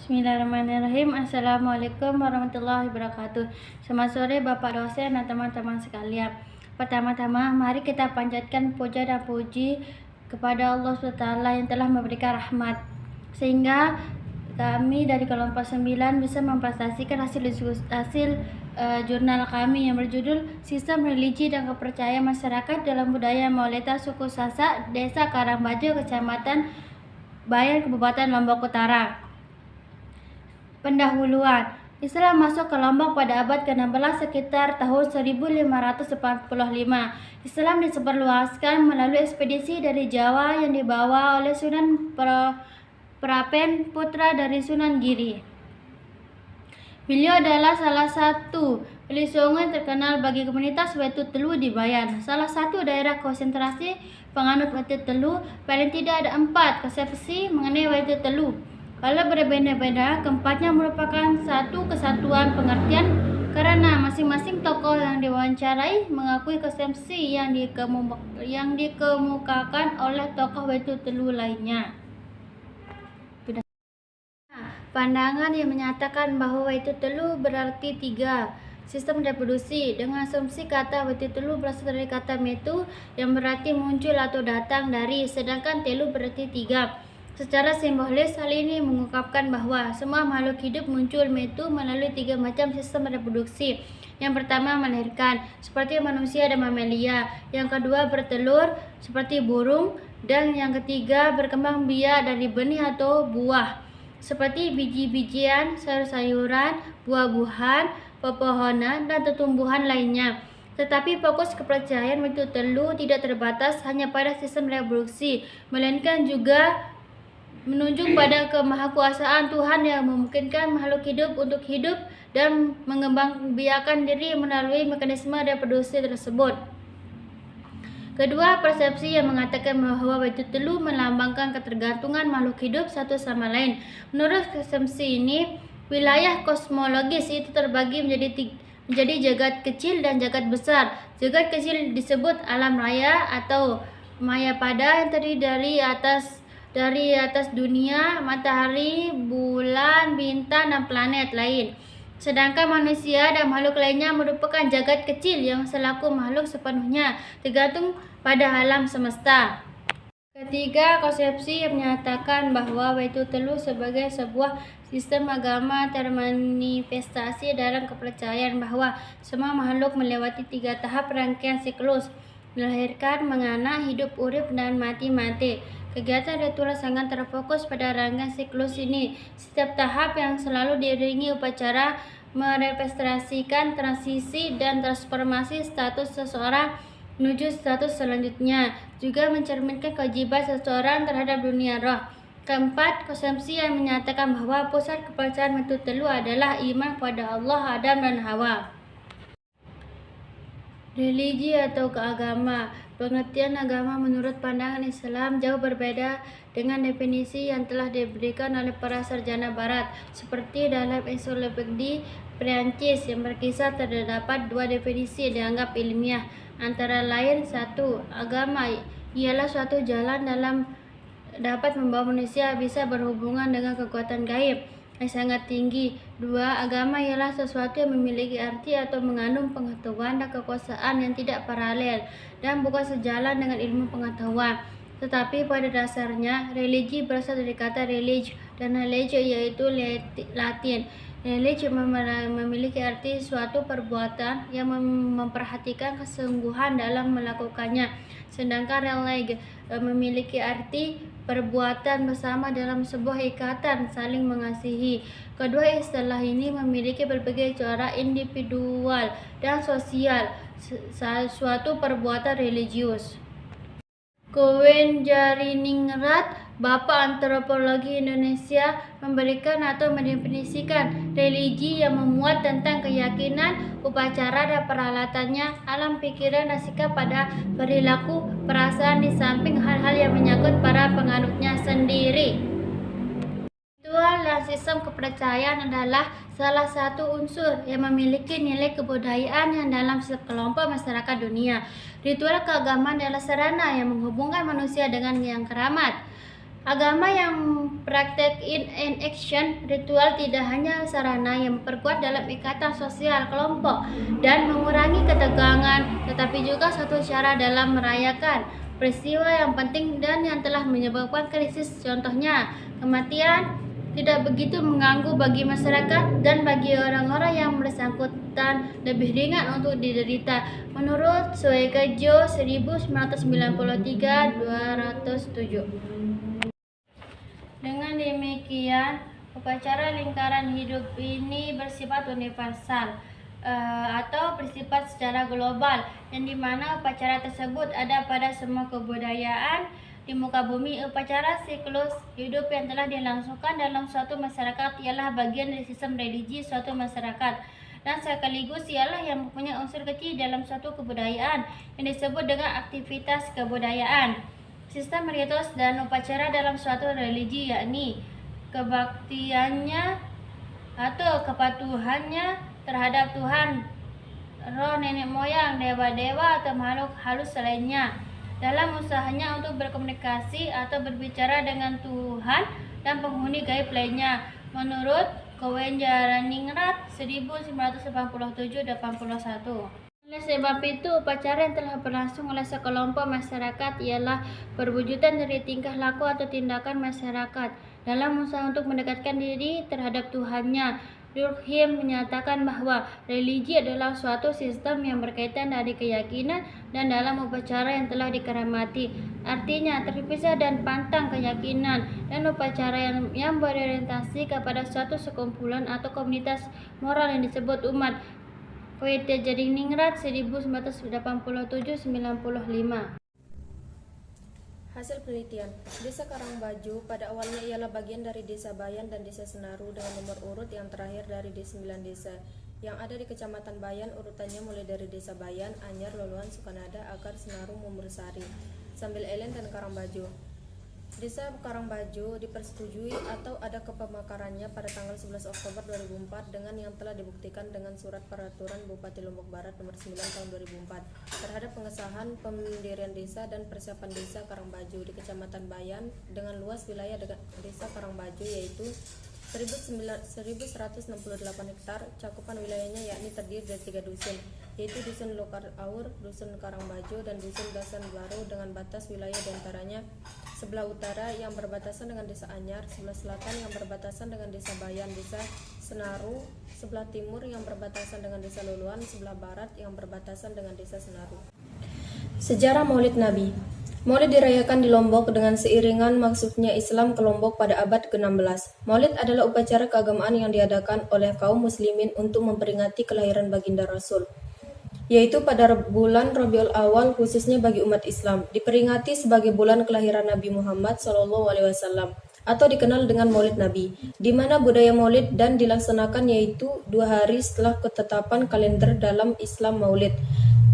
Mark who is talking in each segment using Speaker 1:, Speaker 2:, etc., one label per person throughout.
Speaker 1: Bismillahirrahmanirrahim. Assalamualaikum warahmatullahi wabarakatuh. Selamat sore Bapak dosen dan teman-teman sekalian. Pertama-tama, mari kita panjatkan puja dan puji kepada Allah SWT yang telah memberikan rahmat, sehingga kami dari kelompok 9 bisa mempresentasikan hasil jurnal kami yang berjudul Sistem Religi dan Kepercayaan Masyarakat dalam Budaya Maulita Suku Sasak, Desa Karangbajo, Kecamatan Bayan, Kabupaten Lombok Utara. Pendahuluan. Islam masuk ke Lombok pada abad ke-16 sekitar tahun 1545. Islam disebarluaskan melalui ekspedisi dari Jawa yang dibawa oleh Sunan Prapen, putra dari Sunan Giri. Beliau adalah salah satu Lisongo yang terkenal bagi komunitas Watu Telu di Bayan, salah satu daerah konsentrasi penganut Watu Telu. Paling tidak ada 4 konsepsi mengenai Watu Telu. Kalau berbeda-beda, keempatnya merupakan satu kesatuan pengertian karena masing-masing tokoh yang diwawancarai mengakui konsepsi yang dikemukakan oleh tokoh Watu Telu lainnya. Pandangan yang menyatakan bahwa Watu Telu berarti 3 sistem reproduksi, dengan asumsi kata Watu Telu berasal dari kata metu yang berarti muncul atau datang dari, sedangkan telu berarti 3. Secara simbolis, hal ini mengungkapkan bahwa semua makhluk hidup muncul metu melalui 3 macam sistem reproduksi. Yang pertama melahirkan, seperti manusia dan mamalia. Yang kedua bertelur, seperti burung. Dan yang ketiga berkembang biak dari benih atau buah, seperti biji-bijian, sayur-sayuran, buah-buahan, pepohonan, dan tumbuhan lainnya. Tetapi fokus kepercayaan Watu Telu tidak terbatas hanya pada sistem reproduksi, melainkan juga menunjuk pada kemahakuasaan Tuhan yang memungkinkan makhluk hidup untuk hidup dan mengembangbiakkan diri melalui mekanisme reproduksi tersebut. Kedua, persepsi yang mengatakan bahwa Watu Telu melambangkan ketergantungan makhluk hidup satu sama lain. Menurut persepsi ini, wilayah kosmologis itu terbagi menjadi jagat kecil dan jagat besar. Jagat kecil disebut alam raya atau Mayapada yang terdiri dari atas dunia, matahari, bulan, bintang, dan planet lain. Sedangkan manusia dan makhluk lainnya merupakan jagat kecil yang selaku makhluk sepenuhnya tergantung pada alam semesta. Ketiga, konsepsi yang menyatakan bahwa Watu Telu sebagai sebuah sistem agama termanifestasi dalam kepercayaan bahwa semua makhluk melewati 3 tahap rangkaian siklus: melahirkan, menganak, hidup urip, dan mati. Kegiatan ritual sangat terfokus pada rangkaian siklus ini. Setiap tahap yang selalu diiringi upacara merepresentasikan transisi dan transformasi status seseorang menuju status selanjutnya, juga mencerminkan kewajiban seseorang terhadap dunia roh. Keempat, konsepsi yang menyatakan bahwa pusat kepercayaan Watu Telu adalah iman pada Allah, Adam, dan Hawa. Religi atau keagama. Pengertian agama menurut pandangan Islam jauh berbeda dengan definisi yang telah diberikan oleh para sarjana barat, seperti dalam ensiklopedia Perancis yang berkisar terdapat 2 definisi yang dianggap ilmiah, antara lain: 1. Agama ialah suatu jalan dapat membawa manusia bisa berhubungan dengan kekuatan gaib yang sangat tinggi. 2. Agama ialah sesuatu yang memiliki arti atau mengandung pengetahuan dan kekuasaan yang tidak paralel dan bukan sejalan dengan ilmu pengetahuan. Tetapi pada dasarnya, religi berasal dari kata religio, dan religio yaitu Latin. Religio memiliki arti suatu perbuatan yang memperhatikan kesungguhan dalam melakukannya, sedangkan religi memiliki arti perbuatan bersama dalam sebuah ikatan saling mengasihi. Kedua istilah ini memiliki berbagai corak individual dan sosial suatu perbuatan religius. Koen Jariningrat, Bapak Antropologi Indonesia, memberikan atau mendefinisikan religi yang memuat tentang keyakinan, upacara, dan peralatannya, alam pikiran, dan sikap pada perilaku, perasaan, di samping hal-hal yang menyangkut para penganutnya sendiri. Ritual dan sistem kepercayaan adalah salah satu unsur yang memiliki nilai kebudayaan yang dalam sekelompok masyarakat dunia. Ritual keagamaan adalah sarana yang menghubungkan manusia dengan yang keramat. Agama yang praktek in action ritual tidak hanya sarana yang memperkuat dalam ikatan sosial kelompok dan mengurangi ketegangan, tetapi juga suatu cara dalam merayakan peristiwa yang penting dan yang telah menyebabkan krisis. Contohnya, kematian tidak begitu mengganggu bagi masyarakat dan bagi orang-orang yang bersangkutan lebih ringan untuk diderita. Menurut Suekejo 1993-207. Dengan demikian, upacara lingkaran hidup ini bersifat universal atau bersifat secara global, yang dimana upacara tersebut ada pada semua kebudayaan di muka bumi. Upacara siklus hidup yang telah dilangsungkan dalam suatu masyarakat ialah bagian dari sistem religi suatu masyarakat, dan sekaligus ialah yang mempunyai unsur kecil dalam suatu kebudayaan yang disebut dengan aktivitas kebudayaan. Sistem ritus dan upacara dalam suatu religi yakni kebaktiannya atau kepatuhannya terhadap Tuhan, roh nenek moyang, dewa-dewa atau makhluk halus lainnya dalam usahanya untuk berkomunikasi atau berbicara dengan Tuhan dan penghuni gaib lainnya. Menurut Kowenjaraningrat 1987-81. Oleh sebab itu, upacara yang telah berlangsung oleh sekelompok masyarakat ialah perwujudan dari tingkah laku atau tindakan masyarakat dalam usaha untuk mendekatkan diri terhadap Tuhannya. Durkheim menyatakan bahwa religi adalah suatu sistem yang berkaitan dari keyakinan dan dalam upacara yang telah dikeramati. Artinya, terpisah dan pantang keyakinan dan upacara yang berorientasi kepada suatu sekumpulan atau komunitas moral yang disebut umat. Kowenjaraningrat 1987-95.
Speaker 2: Hasil penelitian, Desa Karangbaju pada awalnya ialah bagian dari Desa Bayan dan Desa Senaru dengan nomor urut yang terakhir dari 9 desa yang ada di Kecamatan Bayan. Urutannya mulai dari Desa Bayan, Anyar, Loluan, Sukanada, Akar, Senaru, Mumbersari, Sambil Elen, dan Karangbaju. Desa Karangbaju dipersetujui atau ada kepemekarannya pada tanggal 11 Oktober 2004 dengan yang telah dibuktikan dengan Surat Peraturan Bupati Lombok Barat nomor 9 tahun 2004 terhadap pengesahan pendirian desa dan persiapan Desa Karangbaju di Kecamatan Bayan dengan luas wilayah Desa Karangbaju yaitu 1.168 hektar. Cakupan wilayahnya yakni terdiri dari 3 dusun, yaitu Dusun Lokar Aur, Dusun Karangbaju, dan Dusun Gasan Baru, dengan batas wilayah diantaranya sebelah utara yang berbatasan dengan Desa Anyar, sebelah selatan yang berbatasan dengan Desa Bayan, Desa Senaru, sebelah timur yang berbatasan dengan Desa Loluan, sebelah barat yang berbatasan dengan Desa Senaru. Sejarah Maulid Nabi. Maulid dirayakan di Lombok dengan seiringan masuknya Islam ke Lombok pada abad ke-16. Maulid adalah upacara keagamaan yang diadakan oleh kaum muslimin untuk memperingati kelahiran baginda Rasul, yaitu pada bulan Rabiul Awal, khususnya bagi umat Islam, diperingati sebagai bulan kelahiran Nabi Muhammad SAW atau dikenal dengan Maulid Nabi, di mana budaya Maulid dan dilaksanakan yaitu 2 hari setelah ketetapan kalender dalam Islam.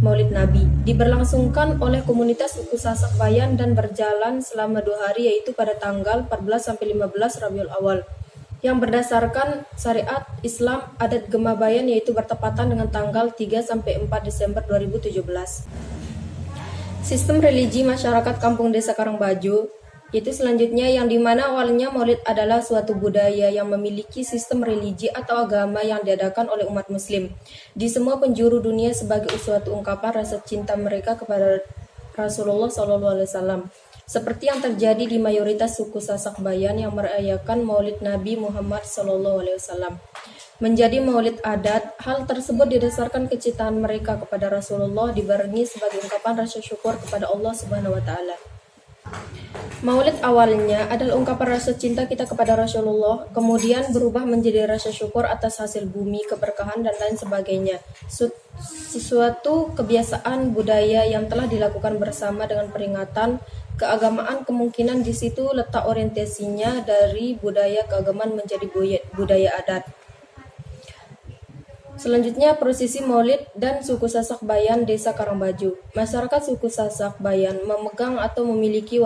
Speaker 2: Maulid Nabi diberlangsungkan oleh komunitas suku Sasak Bayan dan berjalan selama 2 hari yaitu pada tanggal 14-15 Rabiul Awal, yang berdasarkan syariat Islam adat Gema Bayan yaitu bertepatan dengan tanggal 3-4 Desember 2017. Sistem religi masyarakat kampung Desa Karangbaju itu selanjutnya, yang dimana awalnya Maulid adalah suatu budaya yang memiliki sistem religi atau agama yang diadakan oleh umat muslim di semua penjuru dunia sebagai suatu ungkapan rasa cinta mereka kepada Rasulullah SAW, seperti yang terjadi di mayoritas suku Sasak Bayan yang merayakan Maulid Nabi Muhammad SAW menjadi maulid adat. Hal tersebut didasarkan kecintaan mereka kepada Rasulullah dibarengi sebagai ungkapan rasa syukur kepada Allah Subhanahu wa taala. Maulid awalnya adalah ungkapan rasa cinta kita kepada Rasulullah, kemudian berubah menjadi rasa syukur atas hasil bumi, keberkahan, dan lain sebagainya. Sesuatu kebiasaan budaya yang telah dilakukan bersama dengan peringatan keagamaan. Kemungkinan di situ letak orientasinya dari budaya keagamaan menjadi budaya adat. Selanjutnya, prosesi Maulid dan suku Sasak Bayan Desa Karangbaju. Masyarakat suku Sasak Bayan memegang atau memiliki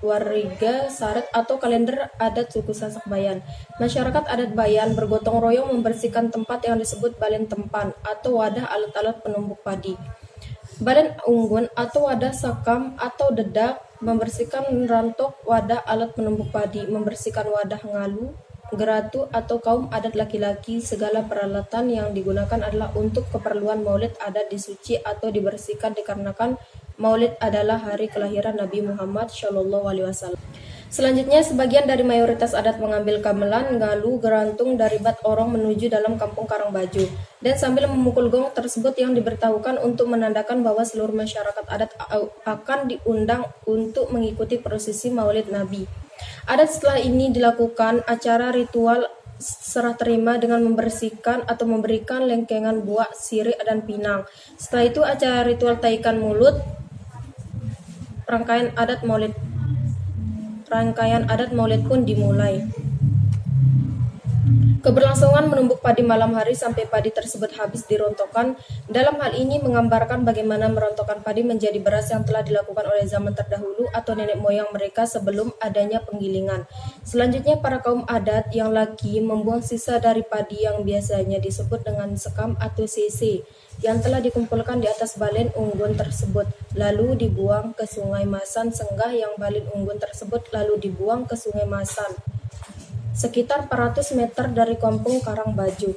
Speaker 2: wariga saret atau kalender adat suku Sasak Bayan. Masyarakat adat Bayan bergotong royong membersihkan tempat yang disebut balen tempan atau wadah alat-alat penumbuk padi, balen unggun atau wadah sakam atau dedak membersihkan rantok, wadah, alat menumbuk padi, membersihkan wadah ngalu, geratu atau kaum adat laki-laki. Segala peralatan yang digunakan adalah untuk keperluan maulid adat disuci atau dibersihkan dikarenakan maulid adalah hari kelahiran Nabi Muhammad SAW. Selanjutnya, sebagian dari mayoritas adat mengambil gamelan, ngalu, gerantung dari bat orang menuju dalam kampung Karangbaju, dan sambil memukul gong tersebut yang diberitahukan untuk menandakan bahwa seluruh masyarakat adat akan diundang untuk mengikuti prosesi maulid Nabi. Adat setelah ini dilakukan acara ritual serah terima dengan membersihkan atau memberikan lengkengan buah, sirih, dan pinang. Setelah itu acara ritual taikan mulut. Rangkaian adat maulid pun dimulai. Keberlangsungan menumbuk padi malam hari sampai padi tersebut habis dirontokkan. Dalam hal ini menggambarkan bagaimana merontokkan padi menjadi beras yang telah dilakukan oleh zaman terdahulu atau nenek moyang mereka sebelum adanya penggilingan. Selanjutnya, para kaum adat yang laki membuang sisa dari padi yang biasanya disebut dengan sekam atau sese yang telah dikumpulkan di atas balen unggun tersebut, lalu dibuang ke Sungai Masan. Senggah yang balin unggun tersebut lalu dibuang ke Sungai Masan, sekitar 400 meter dari kampung Karangbaju.